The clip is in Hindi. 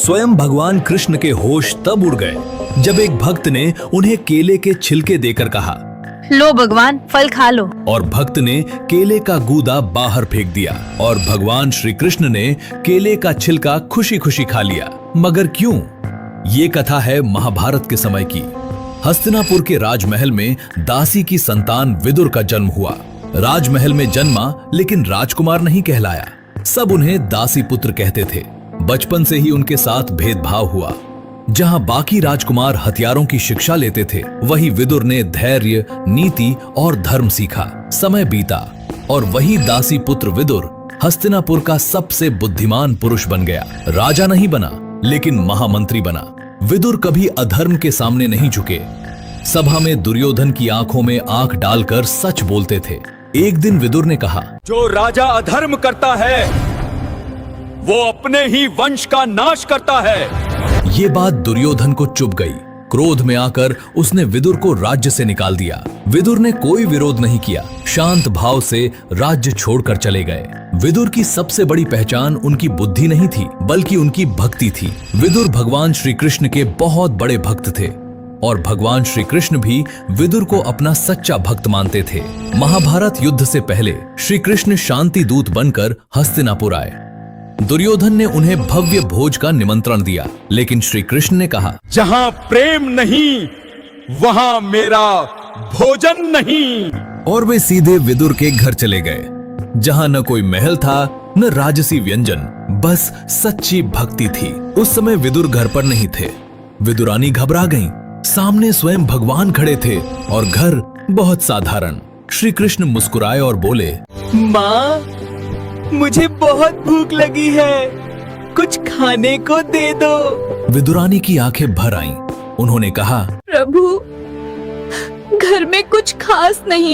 स्वयं भगवान कृष्ण के होश तब उड़ गए जब एक भक्त ने उन्हें केले के छिलके देकर कहा, लो भगवान, फल खा लो। और भक्त ने केले का गूदा बाहर फेंक दिया और भगवान श्री कृष्ण ने केले का छिलका खुशी खुशी खा लिया। मगर क्यों? ये कथा है महाभारत के समय की। हस्तिनापुर के राजमहल में दासी की संतान विदुर का जन्म हुआ। राजमहल में जन्मा लेकिन राजकुमार नहीं कहलाया। सब उन्हें दासी पुत्र कहते थे। बचपन से ही उनके साथ भेदभाव हुआ। जहां बाकी राजकुमार हथियारों की शिक्षा लेते थे, वहीं विदुर ने धैर्य, नीति और धर्म सीखा। समय बीता और वही दासी पुत्र विदुर हस्तिनापुर का सबसे बुद्धिमान पुरुष बन गया। राजा नहीं बना लेकिन महामंत्री बना। विदुर कभी अधर्म के सामने नहीं झुके। सभा में दुर्योधन की आंखों में आंख डालकर सच बोलते थे। एक दिन विदुर ने कहा, जो राजा अधर्म करता है वो अपने ही वंश का नाश करता है। ये बात दुर्योधन को चुभ गई। क्रोध में आकर उसने विदुर को राज्य से निकाल दिया। विदुर ने कोई विरोध नहीं किया, शांत भाव से राज्य छोड़कर चले गए। विदुर की सबसे बड़ी पहचान उनकी बुद्धि नहीं थी, बल्कि उनकी भक्ति थी। विदुर भगवान श्री कृष्ण के बहुत बड़े भक्त थे और भगवान श्री कृष्ण भी विदुर को अपना सच्चा भक्त मानते थे। महाभारत युद्ध से पहले श्री कृष्ण शांति दूत बनकर हस्तिनापुर आए। दुर्योधन ने उन्हें भव्य भोज का निमंत्रण दिया, लेकिन श्री कृष्ण ने कहा, जहां प्रेम नहीं वहां मेरा भोजन नहीं। और वे सीधे विदुर के घर चले गए, जहां न कोई महल था न राजसी व्यंजन, बस सच्ची भक्ति थी। उस समय विदुर घर पर नहीं थे। विदुरानी घबरा गईं। सामने स्वयं भगवान खड़े थे और घर बहुत साधारण। श्री कृष्ण मुस्कुराए और बोले, माँ, मुझे बहुत भूख लगी है, कुछ खाने को दे दो। विदुरानी की आंखें भर आईं। उन्होंने कहा, प्रभु, घर में कुछ खास नहीं।